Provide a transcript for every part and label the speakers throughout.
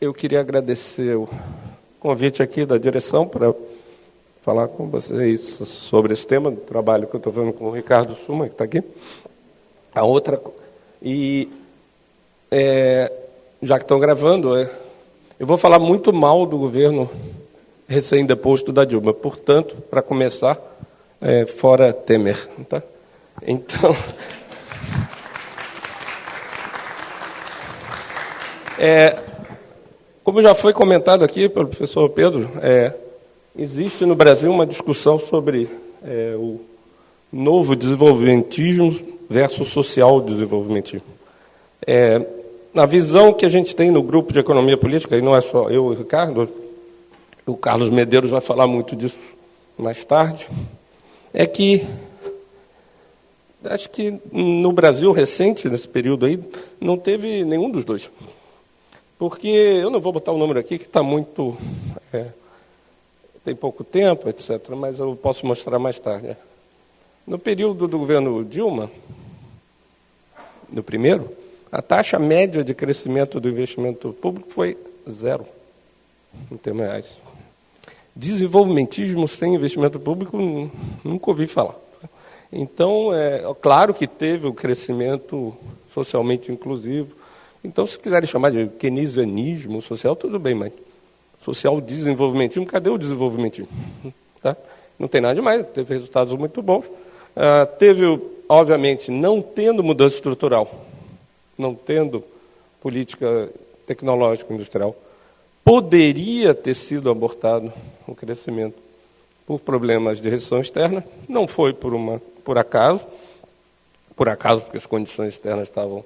Speaker 1: Eu queria agradecer o convite aqui da direção para falar com vocês sobre esse tema do trabalho que eu estou fazendo com o Ricardo Suma, que está aqui. A outra, já que estão gravando, eu vou falar muito mal do governo recém-deposto da Dilma. Portanto, para começar, fora Temer. Tá? Então, como já foi comentado aqui pelo professor Pedro, existe no Brasil uma discussão sobre o novo desenvolvimentismo versus social desenvolvimentismo. Na visão que a gente tem no grupo de economia política, e não é só eu e o Ricardo, o Carlos Medeiros vai falar muito disso mais tarde, é que acho que no Brasil recente, nesse período aí, não teve nenhum dos dois. Porque eu não vou botar o número aqui, que está muito... tem pouco tempo, etc., mas eu posso mostrar mais tarde. No período do governo Dilma, no primeiro, a taxa média de crescimento do investimento público foi 0, em termos reais. Desenvolvimentismo sem investimento público, nunca ouvi falar. Então, claro que teve o crescimento socialmente inclusivo. Então, se quiserem chamar de keynesianismo social, tudo bem, mas social desenvolvimentismo, cadê o desenvolvimentismo? Tá? Não tem nada demais, teve resultados muito bons. Teve, obviamente, não tendo mudança estrutural, não tendo política tecnológica industrial, poderia ter sido abortado o crescimento por problemas de recessão externa. Não foi por acaso, porque as condições externas estavam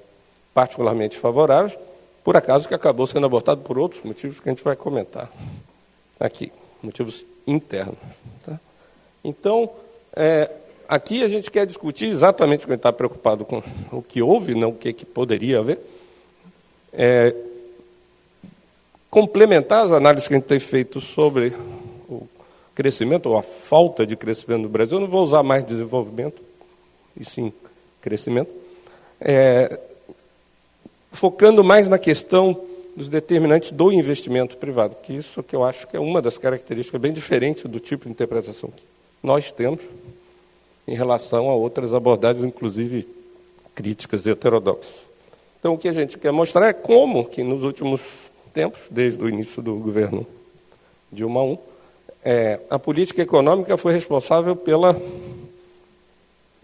Speaker 1: particularmente favoráveis, por acaso que acabou sendo abortado por outros motivos que a gente vai comentar aqui, motivos internos. Tá? Então, aqui a gente quer discutir exatamente o que a gente está preocupado com o que houve, não o que poderia haver, complementar as análises que a gente tem feito sobre o crescimento, ou a falta de crescimento no Brasil. Eu não vou usar mais desenvolvimento, e sim crescimento, focando mais na questão dos determinantes do investimento privado, que isso que eu acho que é uma das características bem diferentes do tipo de interpretação que nós temos em relação a outras abordagens, inclusive críticas e heterodoxas. Então, o que a gente quer mostrar é como que nos últimos tempos, desde o início do governo Dilma I, a política econômica foi responsável pela...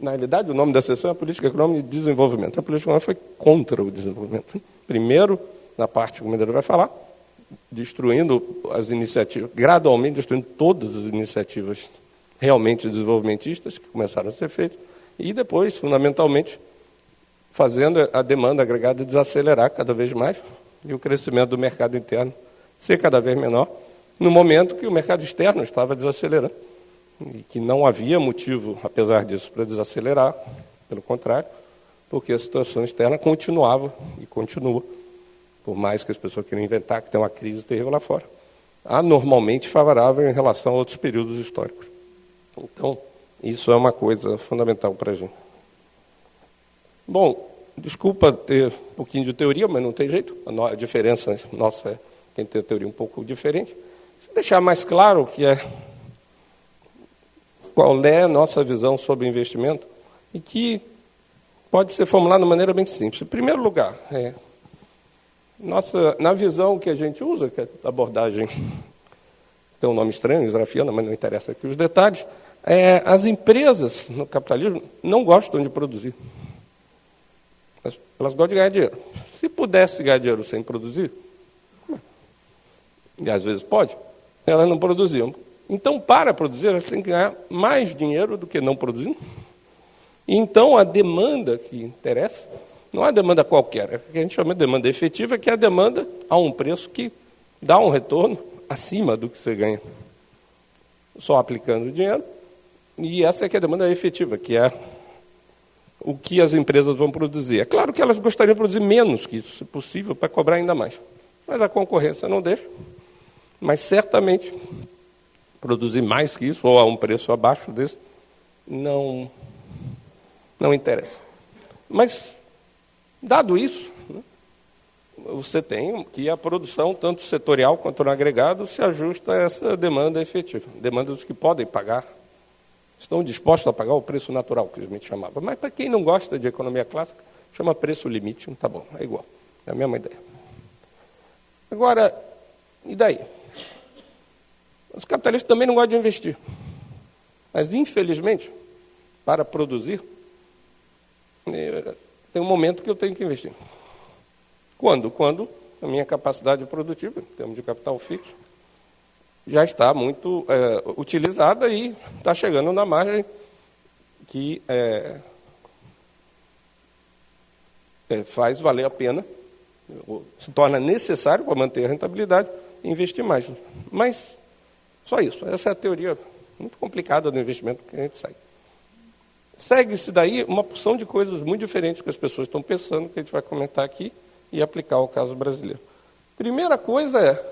Speaker 1: Na realidade, o nome da sessão é a Política Econômica de Desenvolvimento. A política econômica foi contra o desenvolvimento. Primeiro, na parte que o Medeiros vai falar, destruindo as iniciativas, gradualmente destruindo todas as iniciativas realmente desenvolvimentistas que começaram a ser feitas, e depois, fundamentalmente, fazendo a demanda agregada desacelerar cada vez mais e o crescimento do mercado interno ser cada vez menor, no momento que o mercado externo estava desacelerando. E que não havia motivo, apesar disso, para desacelerar, pelo contrário, porque a situação externa continuava e continua, por mais que as pessoas queiram inventar que tem uma crise terrível lá fora, anormalmente favorável em relação a outros períodos históricos. Então, isso é uma coisa fundamental para a gente. Bom, desculpa ter um pouquinho de teoria, mas não tem jeito, a diferença nossa é quem tem a teoria um pouco diferente. Deixa eu deixar mais claro que qual é a nossa visão sobre investimento, e que pode ser formulada de maneira bem simples. Em primeiro lugar, na visão que a gente usa, que é a abordagem, tem um nome estranho, israfiana, mas não interessa aqui os detalhes, as empresas no capitalismo não gostam de produzir. Elas gostam de ganhar dinheiro. Se pudesse ganhar dinheiro sem produzir, e às vezes pode, elas não produziam. Então, para produzir, elas têm que ganhar mais dinheiro do que não produzindo. E então, a demanda que interessa não é a demanda qualquer, é o que a gente chama de demanda efetiva, que é a demanda a um preço que dá um retorno acima do que você ganha só aplicando o dinheiro. E essa é que é a demanda efetiva, que é o que as empresas vão produzir. É claro que elas gostariam de produzir menos que isso, se possível, para cobrar ainda mais. Mas a concorrência não deixa. Mas, certamente, produzir mais que isso, ou a um preço abaixo desse, não interessa. Mas, dado isso, você tem que a produção, tanto setorial quanto no agregado, se ajusta a essa demanda efetiva. Demanda dos que podem pagar, estão dispostos a pagar o preço natural, que a gente chamava. Mas para quem não gosta de economia clássica, chama preço limite, não está bom, é igual, é a mesma ideia. Agora, e daí? Os capitalistas também não gostam de investir. Mas, infelizmente, para produzir, tem um momento que eu tenho que investir. Quando? Quando a minha capacidade produtiva, em termos de capital fixo, já está muito utilizada e está chegando na margem que faz valer a pena, se torna necessário para manter a rentabilidade, investir mais. Mas, só isso. Essa é a teoria muito complicada do investimento que a gente segue. Segue-se daí uma porção de coisas muito diferentes que as pessoas estão pensando, que a gente vai comentar aqui e aplicar ao caso brasileiro. Primeira coisa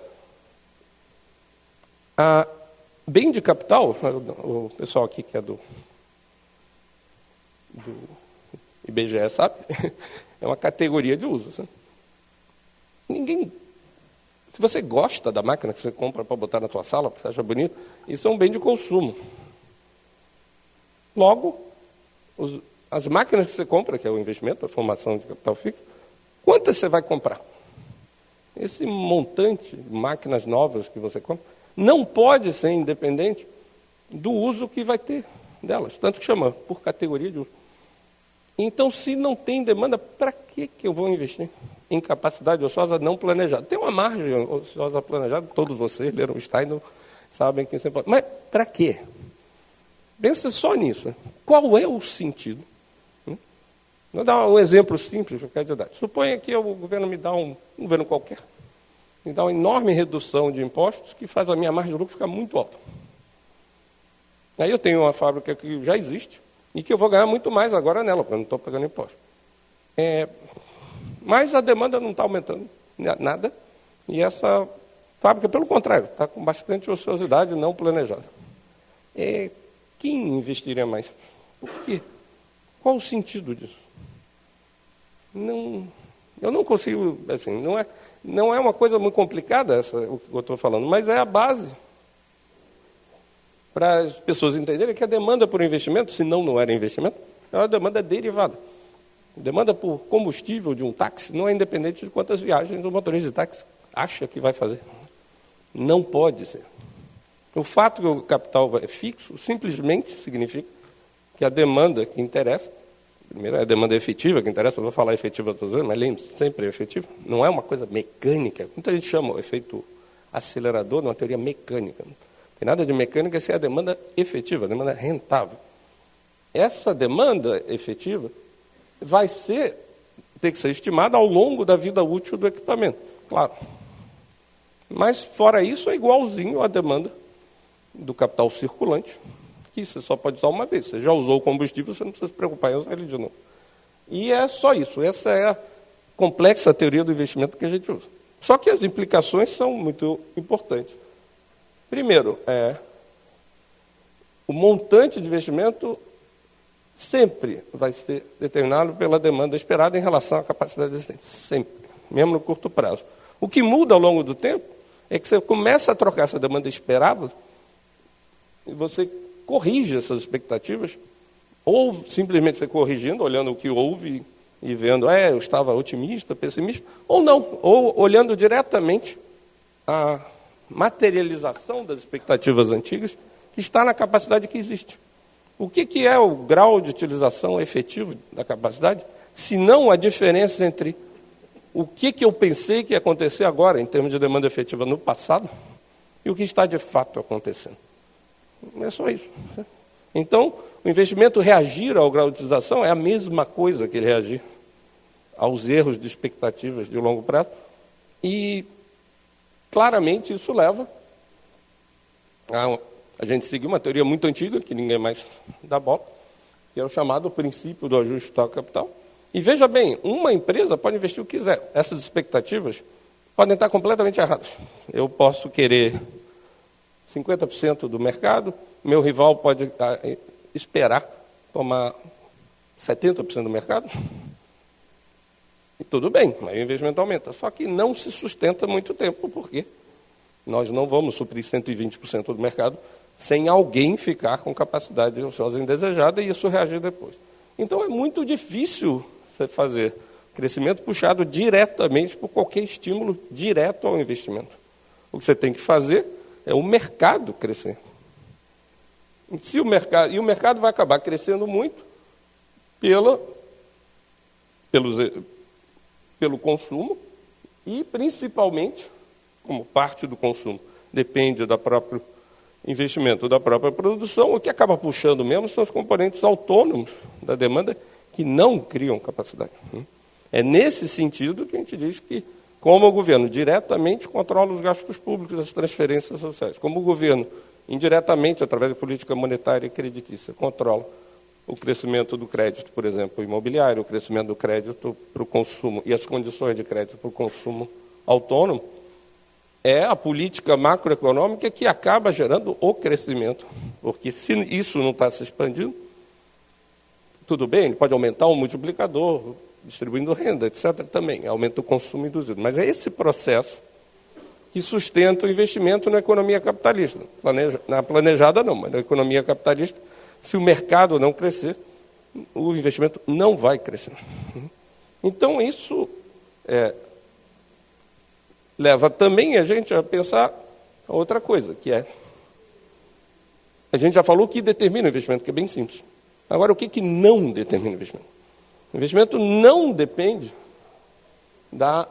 Speaker 1: bem de capital, o pessoal aqui que é do IBGE sabe, é uma categoria de uso. Sabe? Se você gosta da máquina que você compra para botar na tua sala, porque você acha bonito, isso é um bem de consumo. Logo, as máquinas que você compra, que é o investimento, a formação de capital fixo, quantas você vai comprar? Esse montante de máquinas novas que você compra não pode ser independente do uso que vai ter delas, tanto que chama por categoria de uso. Então, se não tem demanda, para que eu vou investir em capacidade ociosa não planejada? Tem uma margem ociosa planejada, todos vocês leram Steiner, sabem que você pode. Mas para quê? Pensa só nisso. Qual é o sentido? Vou dar um exemplo simples para cada idade. Suponha que o governo me dá um governo qualquer, me dá uma enorme redução de impostos que faz a minha margem de lucro ficar muito alta. Aí eu tenho uma fábrica que já existe e que eu vou ganhar muito mais agora nela, porque eu não estou pagando imposto. Mas a demanda não está aumentando nada e essa fábrica, pelo contrário, está com bastante ociosidade não planejada. Quem investiria mais? Por quê? Qual o sentido disso? Eu não consigo, assim, não é uma coisa muito complicada o que eu estou falando, mas é a base para as pessoas entenderem que a demanda por investimento, se não era investimento, é uma demanda derivada. A demanda por combustível de um táxi não é independente de quantas viagens o motorista de táxi acha que vai fazer. Não pode ser. O fato que o capital é fixo simplesmente significa que a demanda que interessa, primeiro é a demanda efetiva que interessa, eu vou falar efetiva todos os anos, mas lembre-se, sempre é efetiva, não é uma coisa mecânica. Muita gente chama o efeito acelerador de uma teoria mecânica. Não tem nada de mecânica se é a demanda efetiva, a demanda rentável. Essa demanda efetiva vai ter que ser estimada ao longo da vida útil do equipamento, claro. Mas, fora isso, é igualzinho à demanda do capital circulante, que você só pode usar uma vez. Você já usou o combustível, você não precisa se preocupar em usar ele de novo. E é só isso. Essa é a complexa teoria do investimento que a gente usa. Só que as implicações são muito importantes. Primeiro, o montante de investimento sempre vai ser determinado pela demanda esperada em relação à capacidade existente. Sempre. Mesmo no curto prazo. O que muda ao longo do tempo é que você começa a trocar essa demanda esperada e você corrige essas expectativas, ou simplesmente você corrigindo, olhando o que houve e vendo, eu estava otimista, pessimista, ou não, ou olhando diretamente a materialização das expectativas antigas que está na capacidade que existe. O que é o grau de utilização efetivo da capacidade, se não a diferença entre o que eu pensei que ia acontecer agora, em termos de demanda efetiva no passado, e o que está de fato acontecendo. É só isso. Então, o investimento reagir ao grau de utilização é a mesma coisa que ele reagir aos erros de expectativas de longo prazo. E, claramente, isso leva a gente seguir uma teoria muito antiga, que ninguém mais dá bola, que é o chamado princípio do ajuste total capital. E veja bem, uma empresa pode investir o que quiser. Essas expectativas podem estar completamente erradas. Eu posso querer 50% do mercado, meu rival pode esperar tomar 70% do mercado. tudo bem, aí o investimento aumenta. Só que não se sustenta muito tempo, porque nós não vamos suprir 120% do mercado sem alguém ficar com capacidade ociosa indesejada e isso reagir depois. Então é muito difícil você fazer crescimento puxado diretamente por qualquer estímulo direto ao investimento. O que você tem que fazer é o mercado crescer. Se o mercado vai acabar crescendo muito pelo consumo e, principalmente, como parte do consumo depende do próprio investimento, da própria produção, o que acaba puxando mesmo são os componentes autônomos da demanda que não criam capacidade. É nesse sentido que a gente diz que, como o governo diretamente controla os gastos públicos, as transferências sociais, como o governo indiretamente, através da política monetária e creditícia, controla o crescimento do crédito, por exemplo, imobiliário, o crescimento do crédito para o consumo e as condições de crédito para o consumo autônomo, é a política macroeconômica que acaba gerando o crescimento. Porque se isso não está se expandindo, tudo bem, ele pode aumentar o multiplicador, distribuindo renda, etc. também, aumenta o consumo induzido. Mas é esse processo que sustenta o investimento na economia capitalista. Na planejada não, mas na economia capitalista, se o mercado não crescer, o investimento não vai crescer. Então, isso leva também a gente a pensar outra coisa, que é, a gente já falou o que determina o investimento, que é bem simples. Agora, o que não determina o investimento? O investimento não depende da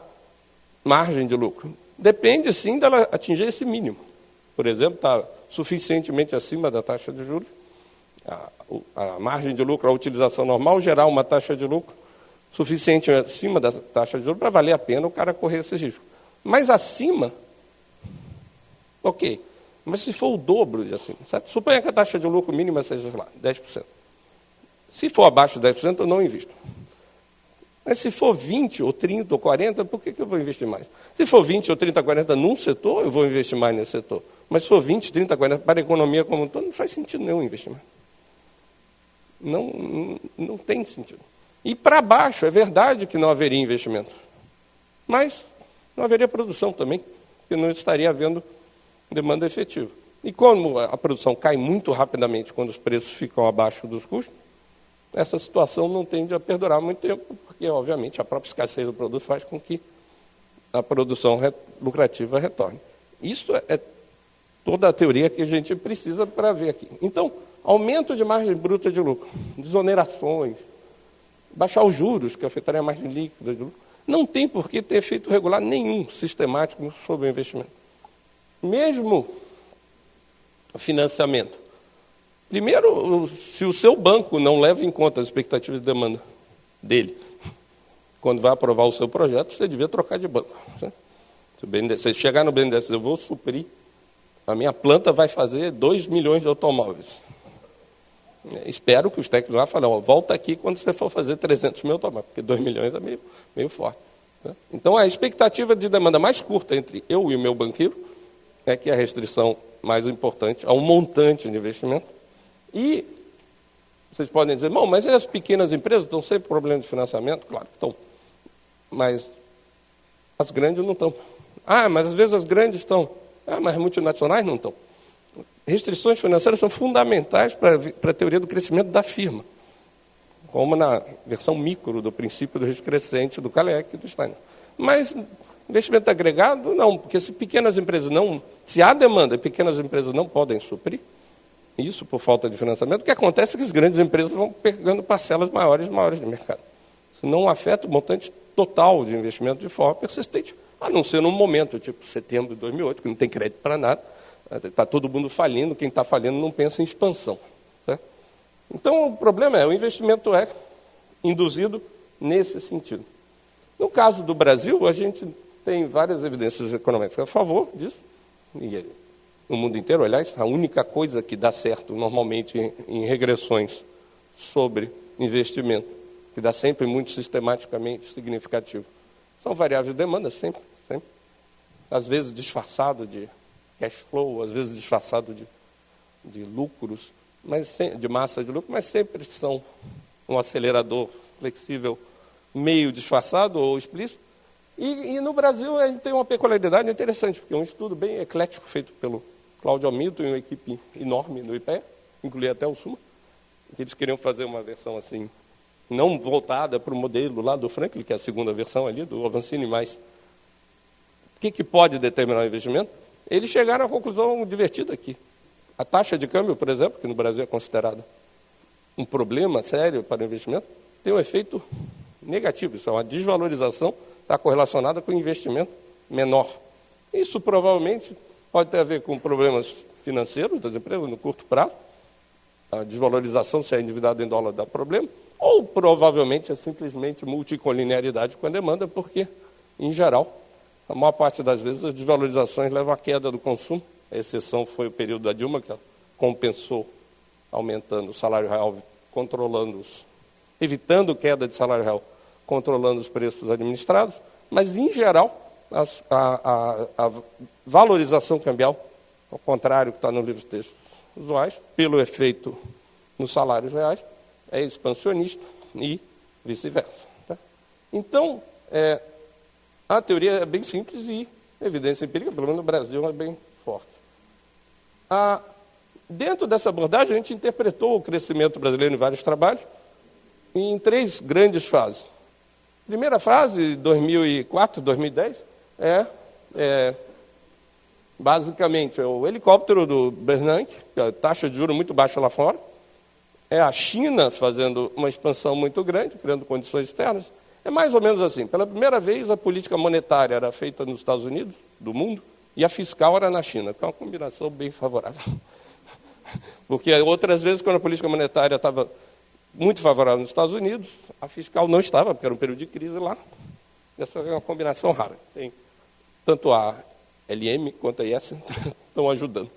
Speaker 1: margem de lucro. Depende, sim, dela atingir esse mínimo. Por exemplo, está suficientemente acima da taxa de juros, a margem de lucro, a utilização normal, gerar uma taxa de lucro suficiente acima da taxa de juros para valer a pena o cara correr esse risco. Mas acima, ok. Mas se for o dobro de acima, certo? Suponha que a taxa de lucro mínima seja, sei lá, 10%. Se for abaixo de 10%, eu não invisto. Mas se for 20%, ou 30%, ou 40%, por que eu vou investir mais? Se for 20%, ou 30%, 40% num setor, eu vou investir mais nesse setor. Mas se for 20%, 30%, 40% para a economia como um todo, não faz sentido nenhum investir mais. Não tem sentido. E para baixo, é verdade que não haveria investimento. Mas não haveria produção também, porque não estaria havendo demanda efetiva. E como a produção cai muito rapidamente quando os preços ficam abaixo dos custos, essa situação não tende a perdurar muito tempo, porque, obviamente, a própria escassez do produto faz com que a produção lucrativa retorne. Isso é toda a teoria que a gente precisa para ver aqui. Então, aumento de margem bruta de lucro, desonerações, baixar os juros, que afetaria a margem líquida de lucro, não tem por que ter efeito regular nenhum sistemático sobre o investimento. Mesmo o financiamento. Primeiro, se o seu banco não leva em conta as expectativas de demanda dele, quando vai aprovar o seu projeto, você devia trocar de banco. Se você chegar no BNDES, eu vou suprir, a minha planta vai fazer 2 milhões de automóveis. Espero que os técnicos lá falem, volta aqui quando você for fazer 300 mil automóveis, porque 2 milhões é meio forte. Então, a expectativa de demanda mais curta entre eu e o meu banqueiro é que é a restrição mais importante ao montante de investimento. E vocês podem dizer, bom, mas as pequenas empresas estão sempre com problema de financiamento? Claro que estão. Mas as grandes não estão. Mas às vezes as grandes estão. Mas as multinacionais não estão. Restrições financeiras são fundamentais para a teoria do crescimento da firma, como na versão micro do princípio do risco crescente do Kalecki e do Steiner. Mas investimento agregado, não, porque se pequenas empresas se há demanda e pequenas empresas não podem suprir, isso por falta de financiamento, o que acontece é que as grandes empresas vão pegando parcelas maiores e maiores de mercado. Isso não afeta o montante total de investimento de forma persistente, a não ser num momento, tipo setembro de 2008, que não tem crédito para nada, está todo mundo falindo, quem está falindo não pensa em expansão. Certo? Então, o problema o investimento é induzido nesse sentido. No caso do Brasil, a gente tem várias evidências econômicas a favor disso, no mundo inteiro, aliás, a única coisa que dá certo normalmente em regressões sobre investimento, que dá sempre muito sistematicamente significativo, são variáveis de demanda, sempre. Às vezes disfarçado de cash flow, às vezes disfarçado de lucros, de massa de lucro, mas sempre são um acelerador flexível meio disfarçado ou explícito. E no Brasil a gente tem uma peculiaridade interessante, porque é um estudo bem eclético feito pelo Cláudio Hamilton e uma equipe enorme do IPEA, incluía até o SUMA, que eles queriam fazer uma versão assim, não voltada para o modelo lá do Franklin, que é a segunda versão ali, do Avancini, mas o que pode determinar o investimento? Eles chegaram à conclusão divertida aqui. A taxa de câmbio, por exemplo, que no Brasil é considerada um problema sério para o investimento, tem um efeito negativo. Isso é uma desvalorização, está correlacionada com o investimento menor. Isso provavelmente pode ter a ver com problemas financeiros das empresas no curto prazo. A desvalorização, se é endividado em dólar, dá problema. Ou provavelmente é simplesmente multicolinearidade com a demanda, porque, em geral, a maior parte das vezes as desvalorizações levam à queda do consumo. A exceção foi o período da Dilma, que compensou aumentando o salário real, evitando queda de salário real, controlando os preços administrados, mas, em geral, a valorização cambial, ao contrário do que está no livro de textos usuais, pelo efeito nos salários reais, é expansionista e vice-versa. Tá? Então, a teoria é bem simples e a evidência empírica, pelo menos no Brasil, é bem forte. Dentro dessa abordagem, a gente interpretou o crescimento brasileiro em vários trabalhos em 3 grandes fases. Primeira fase, 2004, 2010, basicamente, é o helicóptero do Bernanke, que é a taxa de juros muito baixa lá fora, é a China fazendo uma expansão muito grande, criando condições externas. É mais ou menos assim. Pela primeira vez, a política monetária era feita nos Estados Unidos, do mundo, e a fiscal era na China, que é uma combinação bem favorável. Porque outras vezes, quando a política monetária estava muito favorável nos Estados Unidos, a fiscal não estava, porque era um período de crise lá. Essa é uma combinação rara. Tem tanto a LM quanto a IS estão ajudando.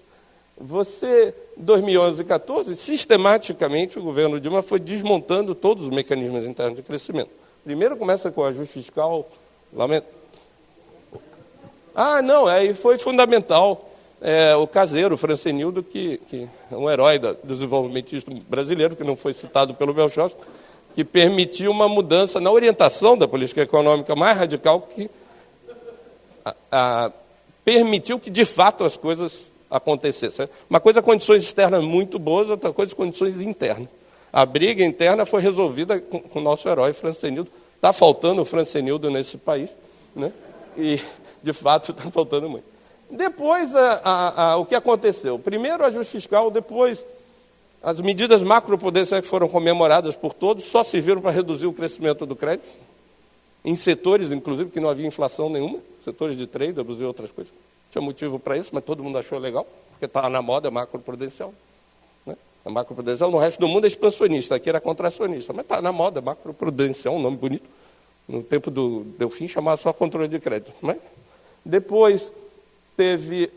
Speaker 1: 2011 e 2014, sistematicamente, o governo Dilma foi desmontando todos os mecanismos internos de crescimento. Primeiro começa com o ajuste fiscal, aí foi fundamental o caseiro, o Francenildo, que é um herói do desenvolvimentismo brasileiro, que não foi citado pelo Belchowski, que permitiu uma mudança na orientação da política econômica mais radical, que permitiu que, de fato, as coisas acontecessem. Uma coisa, condições externas muito boas, outra coisa, condições internas. A briga interna foi resolvida com o nosso herói, Francenildo. Está faltando o Francenildo nesse país, né? E, de fato, está faltando muito. Depois, o que aconteceu? Primeiro, o ajuste fiscal, depois, as medidas macroprudenciais que foram comemoradas por todos só serviram para reduzir o crescimento do crédito, em setores, inclusive, que não havia inflação nenhuma, setores de trade, e outras coisas. Tinha motivo para isso, mas todo mundo achou legal, porque estava na moda a macroprudencial. Né? A macroprudencial no resto do mundo é expansionista, aqui era contracionista, mas está na moda, macroprudencial, um nome bonito. No tempo do Delfim chamava só controle de crédito. Mas depois teve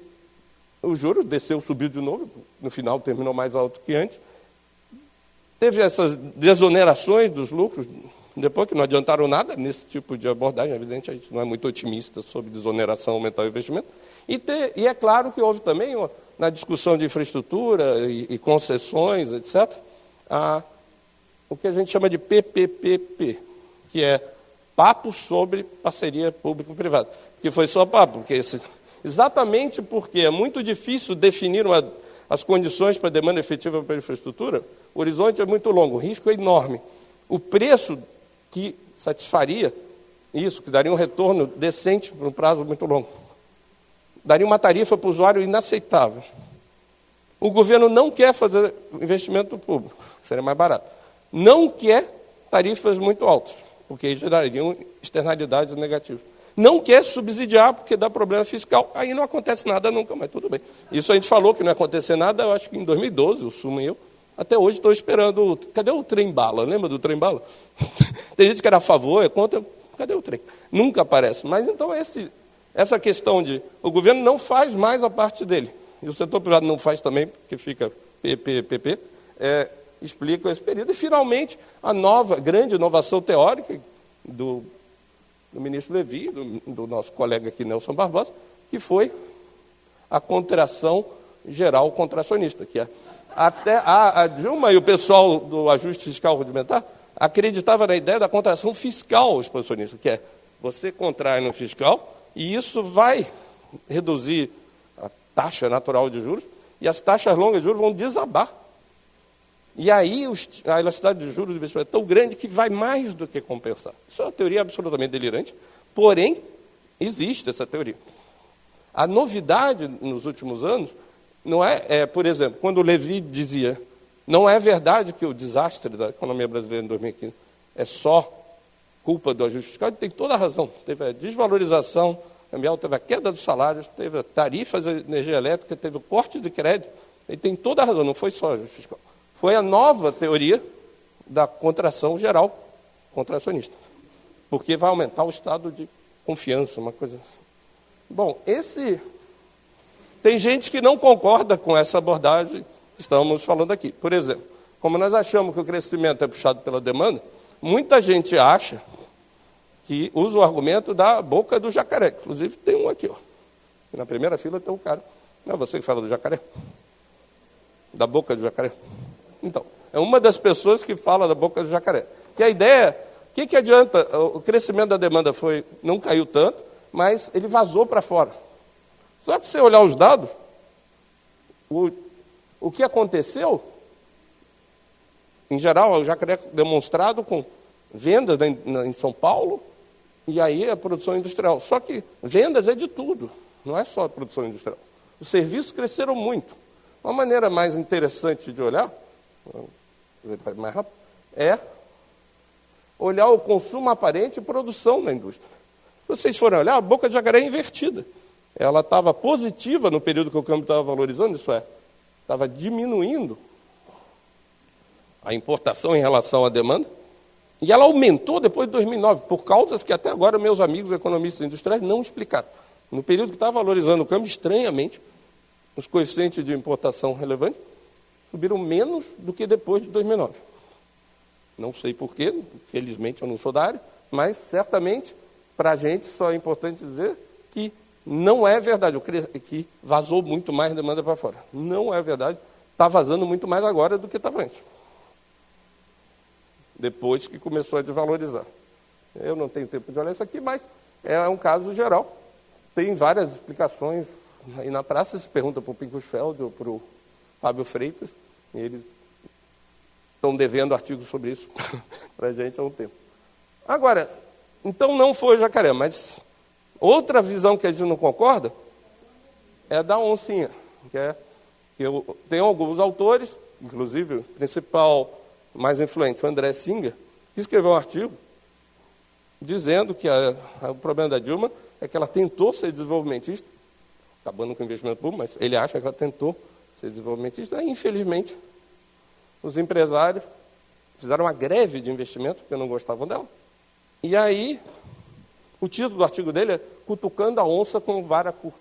Speaker 1: os juros, desceu, subiu de novo, no final terminou mais alto que antes. Teve essas desonerações dos lucros, depois que não adiantaram nada nesse tipo de abordagem, evidente, a gente não é muito otimista sobre desoneração, aumentar o investimento. E é claro que houve também, na discussão de infraestrutura e concessões, etc., o que a gente chama de PPPP, que é papo sobre parceria público-privada. Que foi só papo, exatamente porque é muito difícil definir as condições para a demanda efetiva para a infraestrutura, o horizonte é muito longo, o risco é enorme. O preço que satisfaria isso, que daria um retorno decente por um prazo muito longo, daria uma tarifa para o usuário inaceitável. O governo não quer fazer investimento público, seria mais barato. Não quer tarifas muito altas, porque gerariam externalidades negativas. Não quer subsidiar, porque dá problema fiscal. Aí não acontece nada nunca, mas tudo bem. Isso a gente falou que não ia acontecer nada, eu acho que em 2012, o Suma e eu, até hoje estou esperando. Cadê o trem-bala? Lembra do trem-bala? Tem gente que era a favor, é contra. Cadê o trem? Nunca aparece. Mas então essa questão de o governo não faz mais a parte dele, e o setor privado não faz também, porque fica PPP, explica esse período. E, finalmente, a nova, grande inovação teórica do ministro Levi, do nosso colega aqui, Nelson Barbosa, que foi a contração geral contracionista, que é até a Dilma e o pessoal do ajuste fiscal rudimentar acreditava na ideia da contração fiscal expansionista, que é você contrai no fiscal e isso vai reduzir a taxa natural de juros e as taxas longas de juros vão desabar. E aí a elasticidade de juros do investimento é tão grande que vai mais do que compensar. Isso é uma teoria absolutamente delirante, porém, existe essa teoria. A novidade nos últimos anos não por exemplo, quando o Levy dizia não é verdade que o desastre da economia brasileira em 2015 é só culpa do ajuste fiscal, ele tem toda a razão. Teve a desvalorização cambial, teve a queda dos salários, teve a tarifas de energia elétrica, teve o corte de crédito, ele tem toda a razão, não foi só ajuste fiscal. Foi a nova teoria da contração geral contracionista, porque vai aumentar o estado de confiança, uma coisa assim. Bom, tem gente que não concorda com essa abordagem que estamos falando aqui. Por exemplo, como nós achamos que o crescimento é puxado pela demanda, muita gente acha que usa o argumento da boca do jacaré. Inclusive, tem um aqui, ó. Na primeira fila tem um cara. Não é você que fala do jacaré? Da boca do jacaré? Então, é uma das pessoas que fala da boca do jacaré. Que a ideia, o que adianta? O crescimento da demanda não caiu tanto, mas ele vazou para fora. Só que se você olhar os dados, o que aconteceu, em geral, o jacaré demonstrado com vendas em São Paulo, e aí a produção industrial. Só que vendas é de tudo, não é só a produção industrial. Os serviços cresceram muito. Uma maneira mais interessante de olhar, mais rápido, é olhar o consumo aparente e produção na indústria. Se vocês forem olhar, a boca de jacaré é invertida. Ela estava positiva no período que o câmbio estava valorizando, isso é, estava diminuindo a importação em relação à demanda, e ela aumentou depois de 2009, por causas que até agora meus amigos economistas industriais não explicaram. No período que estava valorizando o câmbio, estranhamente, os coeficientes de importação relevantes subiram menos do que depois de 2009. Não sei porquê, felizmente eu não sou da área, mas certamente para a gente só é importante dizer que não é verdade, que vazou muito mais demanda para fora. Não é verdade, está vazando muito mais agora do que estava antes. Depois que começou a desvalorizar. Eu não tenho tempo de olhar isso aqui, mas é um caso geral. Tem várias explicações. Aí na praça se pergunta para o Pinkusfeld ou para o Fábio Freitas, e eles estão devendo artigos sobre isso para a gente há um tempo. Agora, então não foi o jacaré, mas outra visão que a gente não concorda é da oncinha, que eu tenho alguns autores, inclusive o principal mais influente, o André Singer, que escreveu um artigo dizendo que o problema da Dilma é que ela tentou ser desenvolvimentista, acabando com o investimento público, mas ele acha que ela tentou ser desenvolvimentista, e infelizmente os empresários fizeram uma greve de investimento, porque não gostavam dela, e aí o título do artigo dele é Cutucando a Onça com Vara Curta.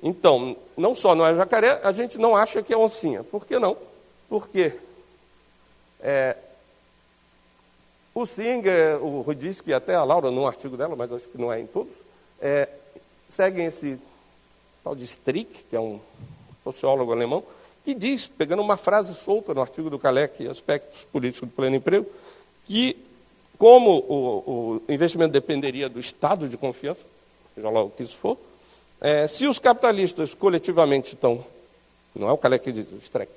Speaker 1: Então, não só não é jacaré, a gente não acha que é oncinha. Por que não? Porque o Singer, o Rudiski, até a Laura, num artigo dela, mas acho que não é em todos, seguem esse tal de Strick, que é um sociólogo alemão, que diz, pegando uma frase solta no artigo do Kalec, Aspectos Políticos do Pleno Emprego, que como o investimento dependeria do estado de confiança, seja lá o que isso for, se os capitalistas coletivamente estão, não é o Kalec que diz, o Streck,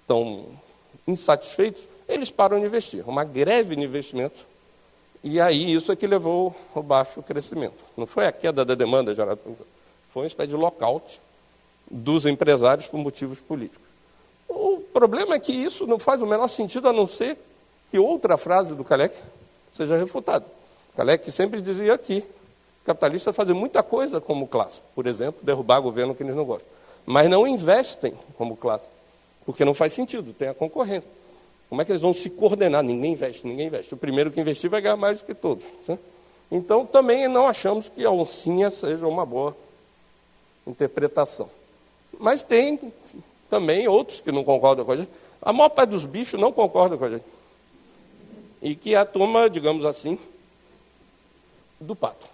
Speaker 1: estão insatisfeitos, eles param de investir. Uma greve de investimento, e aí isso é que levou ao baixo crescimento. Não foi a queda da demanda gerada, foi uma espécie de lockout dos empresários por motivos políticos. O problema é que isso não faz o menor sentido, a não ser que outra frase do Kalec seja refutada. O Kalec sempre dizia que capitalistas fazem muita coisa como classe, por exemplo, derrubar governo que eles não gostam, mas não investem como classe, porque não faz sentido, tem a concorrência. Como é que eles vão se coordenar? Ninguém investe. O primeiro que investir vai ganhar mais do que todos. Né? Então, também não achamos que a oncinha seja uma boa interpretação. Mas tem também outros que não concordam com a gente. A maior parte dos bichos não concorda com a gente. E que é a turma, digamos assim, do pato.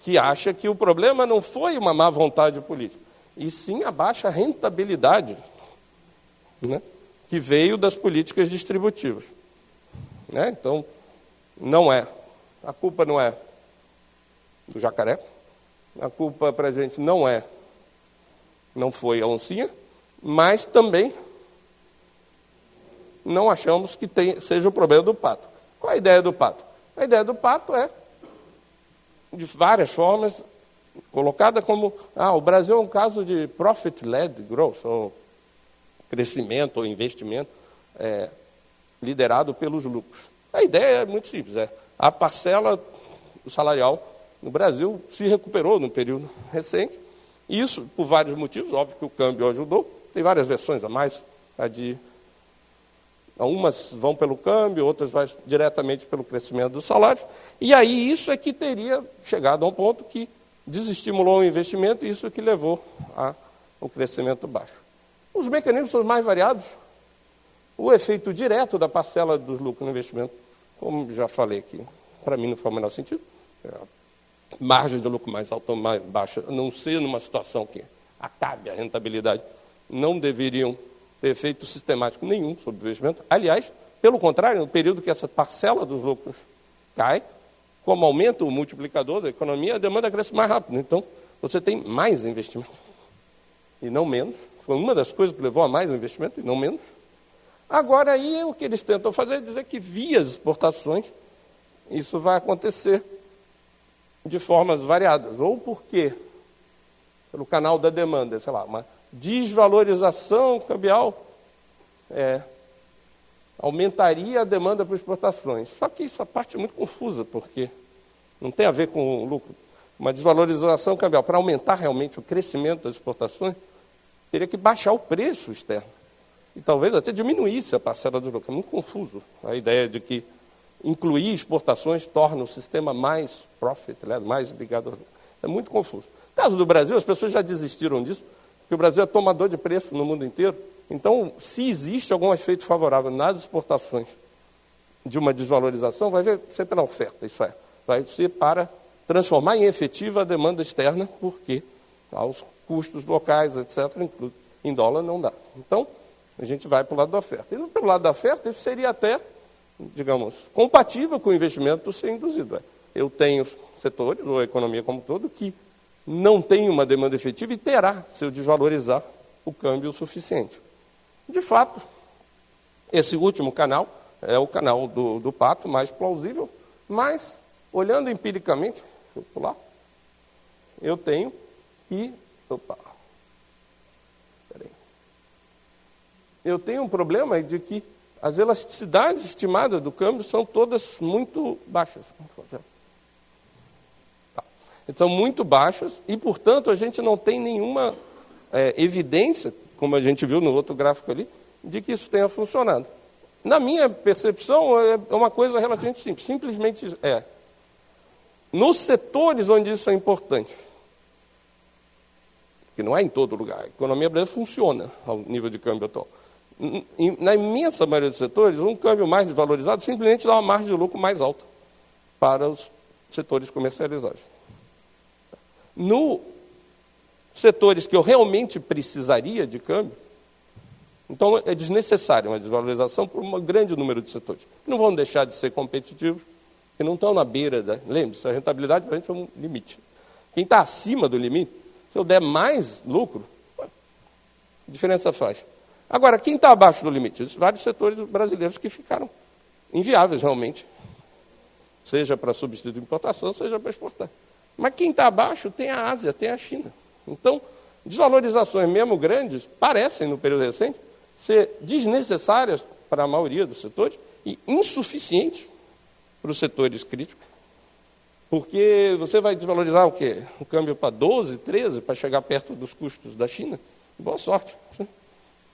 Speaker 1: Que acha que o problema não foi uma má vontade política, e sim a baixa rentabilidade, né, que veio das políticas distributivas. Né? Então, a culpa não é do jacaré, a culpa para a gente não foi a oncinha, mas também não achamos que seja o problema do pato. Qual a ideia do pato? A ideia do pato é, de várias formas, colocada como, o Brasil é um caso de profit-led growth, ou crescimento ou investimento liderado pelos lucros. A ideia é muito simples, a parcela salarial no Brasil se recuperou no período recente, e isso por vários motivos, óbvio que o câmbio ajudou, tem várias versões a mais, umas vão pelo câmbio, outras vão diretamente pelo crescimento do salário. E aí isso é que teria chegado a um ponto que desestimulou o investimento e isso é que levou ao crescimento baixo. Os mecanismos são os mais variados. O efeito direto da parcela dos lucros no investimento, como já falei aqui, para mim não faz o menor sentido. Margem de lucro mais alta ou mais baixa, a não ser numa situação que acabe a rentabilidade, não deveriam ter efeito sistemático nenhum sobre o investimento. Aliás, pelo contrário, no período que essa parcela dos lucros cai, como aumenta o multiplicador da economia, a demanda cresce mais rápido. Então, você tem mais investimento e não menos. Foi uma das coisas que levou a mais investimento e não menos. Agora, aí, o que eles tentam fazer é dizer que via as exportações, isso vai acontecer de formas variadas. Ou porque, pelo canal da demanda, sei lá, uma desvalorização cambial aumentaria a demanda por exportações. Só que essa parte é muito confusa, porque não tem a ver com o lucro. Uma desvalorização cambial, para aumentar realmente o crescimento das exportações, teria que baixar o preço externo. E talvez até diminuísse a parcela do lucro. É muito confuso a ideia de que incluir exportações torna o sistema mais profit, mais ligado ao lucro. É muito confuso. No caso do Brasil, as pessoas já desistiram disso, porque o Brasil é tomador de preço no mundo inteiro. Então, se existe algum efeito favorável nas exportações de uma desvalorização, vai ser pela oferta, isso é. Vai ser para transformar em efetiva a demanda externa, porque os custos locais, etc., em dólar não dá. Então, a gente vai para o lado da oferta. E pelo lado da oferta, isso seria até, digamos, compatível com o investimento ser induzido. Eu tenho setores, ou a economia como um todo, que não tem uma demanda efetiva e terá, se eu desvalorizar, o câmbio suficiente. De fato, esse último canal é o canal do pato mais plausível, mas, olhando empiricamente, deixa eu pular, eu tenho que... Eu tenho um problema de que as elasticidades estimadas do câmbio são todas muito baixas. São muito baixas e, portanto, a gente não tem nenhuma evidência, como a gente viu no outro gráfico ali, de que isso tenha funcionado. Na minha percepção, é uma coisa relativamente simples. Simplesmente nos setores onde isso é importante, que não é em todo lugar, a economia brasileira funciona ao nível de câmbio atual. Na imensa maioria dos setores, um câmbio mais desvalorizado simplesmente dá uma margem de lucro mais alta para os setores comercializados. Nos setores que eu realmente precisaria de câmbio, então é desnecessária uma desvalorização por um grande número de setores. Não vão deixar de ser competitivos, que não estão na beira da... Lembre-se, a rentabilidade para a gente é um limite. Quem está acima do limite, se eu der mais lucro, que diferença faz? Agora, quem está abaixo do limite? Vários setores brasileiros que ficaram inviáveis realmente, seja para substituir importação, seja para exportar. Mas quem está abaixo tem a Ásia, tem a China. Então, desvalorizações mesmo grandes parecem, no período recente, ser desnecessárias para a maioria dos setores e insuficientes para os setores críticos. Porque você vai desvalorizar o quê? O câmbio para 12, 13, para chegar perto dos custos da China? Boa sorte.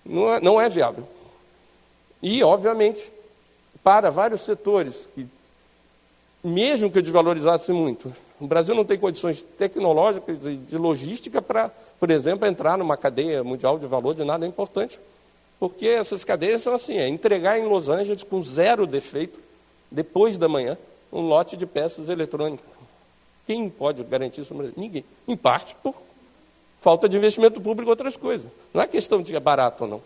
Speaker 1: Não é viável. E, obviamente, para vários setores, que, mesmo que eu desvalorizasse muito, o Brasil não tem condições tecnológicas e de logística para, por exemplo, entrar numa cadeia mundial de valor de nada importante. Porque essas cadeias são assim, entregar em Los Angeles com 0 defeito, depois da manhã, um lote de peças eletrônicas. Quem pode garantir isso no Brasil? Ninguém. Em parte por falta de investimento público em outras coisas. Não é questão de é barato ou não.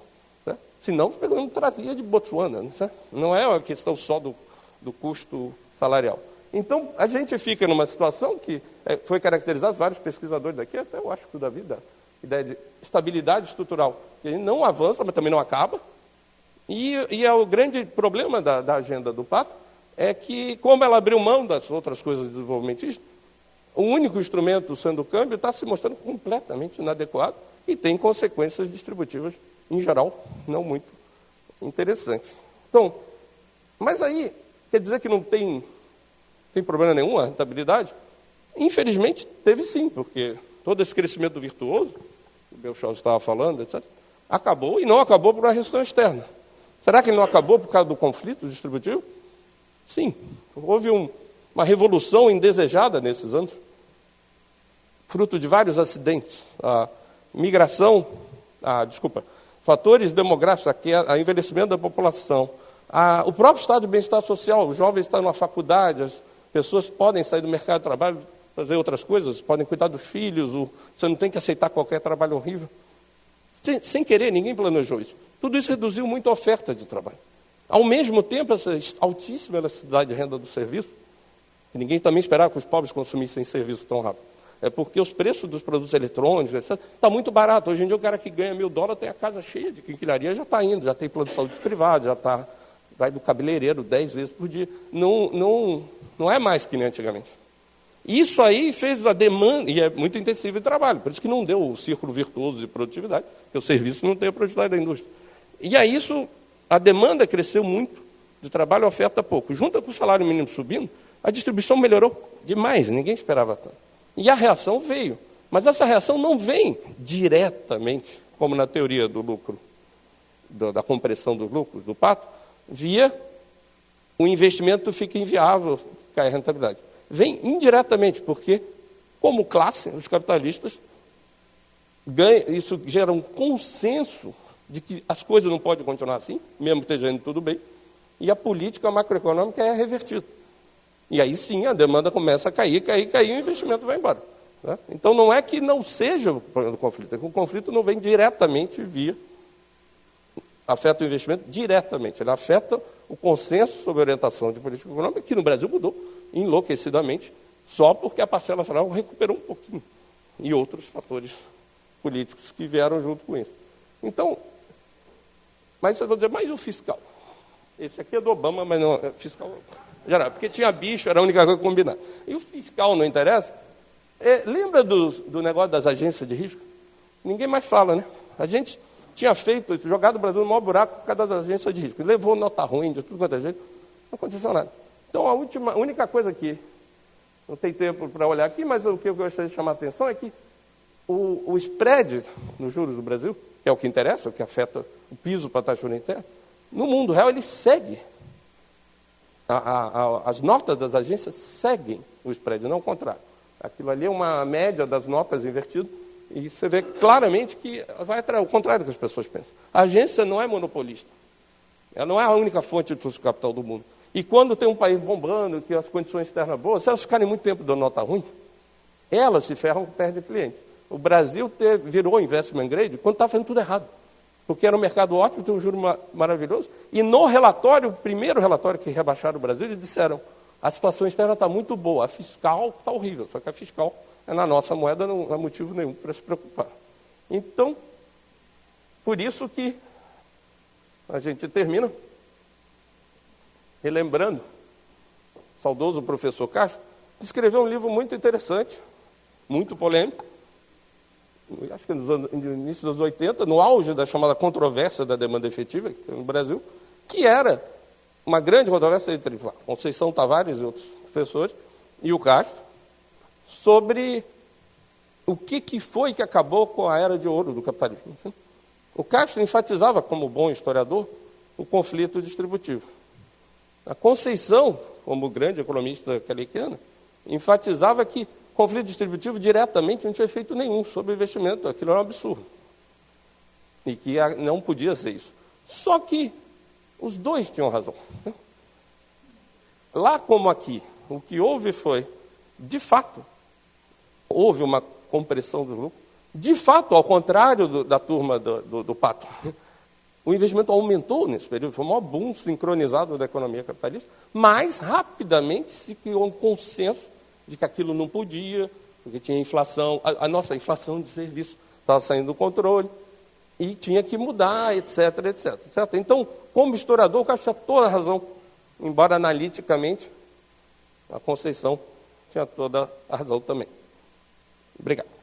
Speaker 1: Certo? Senão, pelo menos trazia de Botsuana. Não é uma questão só do custo salarial. Então, a gente fica numa situação que foi caracterizada, vários pesquisadores daqui, até eu acho que o Davi, da ideia de estabilidade estrutural, que não avança, mas também não acaba. E é o grande problema da agenda do Pato, é que, como ela abriu mão das outras coisas desenvolvimentistas, o único instrumento, sendo o câmbio, está se mostrando completamente inadequado e tem consequências distributivas, em geral, não muito interessantes. Então, mas aí, quer dizer que não tem problema nenhum a rentabilidade? Infelizmente, teve sim, porque todo esse crescimento virtuoso, que o Belchor estava falando, etc., acabou, e não acabou por uma restrição externa. Será que ele não acabou por causa do conflito distributivo? Sim, houve uma revolução indesejada nesses anos, fruto de vários acidentes. A migração, fatores demográficos, o envelhecimento da população, o próprio estado de bem-estar social, os jovens estão na faculdade, as pessoas podem sair do mercado de trabalho, fazer outras coisas, podem cuidar dos filhos, você não tem que aceitar qualquer trabalho horrível. Sem querer, ninguém planejou isso. Tudo isso reduziu muito a oferta de trabalho. Ao mesmo tempo, essa altíssima elasticidade de renda do serviço, que ninguém também esperava que os pobres consumissem serviço tão rápido. É porque os preços dos produtos eletrônicos, etc., está muito barato. Hoje em dia, o cara que ganha $1.000 tem a casa cheia de quinquilharia, já está indo, já tem plano de saúde privado, vai do cabeleireiro 10 vezes por dia. Não é mais que nem antigamente. Isso aí fez a demanda, e é muito intensivo de trabalho, por isso que não deu o círculo virtuoso de produtividade, porque o serviço não tem a produtividade da indústria. E aí a demanda cresceu muito, de trabalho a oferta pouco. Junto com o salário mínimo subindo, a distribuição melhorou demais, ninguém esperava tanto. E a reação veio, mas essa reação não vem diretamente, como na teoria do lucro, da compressão dos lucros, do Pato, via o investimento fica inviável, cai a rentabilidade. Vem indiretamente, porque, como classe, os capitalistas ganham, isso gera um consenso de que as coisas não podem continuar assim, mesmo esteja indo tudo bem, e a política macroeconômica é revertida. E aí sim a demanda começa a cair, e o investimento vai embora. Né? Então não é que não seja o problema do conflito, é que o conflito não vem diretamente afeta o investimento diretamente, ele afeta o consenso sobre a orientação de política econômica, que no Brasil mudou enlouquecidamente, só porque a parcela salarial recuperou um pouquinho, e outros fatores políticos que vieram junto com isso. Então, mas vocês vão dizer, mas o fiscal? Esse aqui é do Obama, mas não é fiscal geral, porque tinha bicho, era a única coisa que combinar. E o fiscal não interessa? Lembra do negócio das agências de risco? Ninguém mais fala, né? A gente tinha jogado o Brasil no maior buraco por causa das agências de risco. Levou nota ruim, de tudo quanto é jeito, não aconteceu nada. Então, a única coisa que, não tem tempo para olhar aqui, mas o que eu gostaria de chamar a atenção é que o spread nos juros do Brasil, que é o que interessa, o que afeta o piso para a taxa interna, no mundo real ele segue. As notas das agências seguem o spread, não o contrário. Aquilo ali é uma média das notas invertidas, e você vê claramente que vai atrás, o contrário do que as pessoas pensam. A agência não é monopolista. Ela não é a única fonte de fluxo de capital do mundo. E quando tem um país bombando, que as condições externas boas, se elas ficarem muito tempo dando nota ruim, elas se ferram e perdem clientes. O Brasil virou investment grade quando estava fazendo tudo errado. Porque era um mercado ótimo, tem um juro maravilhoso. E no relatório, o primeiro relatório que rebaixaram o Brasil, eles disseram, a situação externa está muito boa, a fiscal está horrível, só que a fiscal na nossa moeda não há motivo nenhum para se preocupar. Então, por isso que a gente termina relembrando, o saudoso professor Castro escreveu um livro muito interessante, muito polêmico, acho que no início dos 80, no auge da chamada controvérsia da demanda efetiva que tem no Brasil, que era uma grande controvérsia entre Conceição Tavares e outros professores, e o Castro, sobre o que foi que acabou com a era de ouro do capitalismo. O Castro enfatizava, como bom historiador, o conflito distributivo. A Conceição, como grande economista caliquiana, enfatizava que conflito distributivo diretamente não tinha efeito nenhum sobre o investimento, aquilo era um absurdo. E que não podia ser isso. Só que os dois tinham razão. Lá como aqui, o que houve foi, de fato, houve uma compressão do lucro. De fato, ao contrário da turma do Pato, O investimento aumentou nesse período, foi o maior boom sincronizado da economia capitalista, mas rapidamente se criou um consenso de que aquilo não podia, porque tinha inflação, a nossa inflação de serviço estava saindo do controle, e tinha que mudar, etc, etc. Certo? Então, como historiador, o Castro tinha toda a razão, embora analiticamente a Conceição tinha toda a razão também. Obrigado.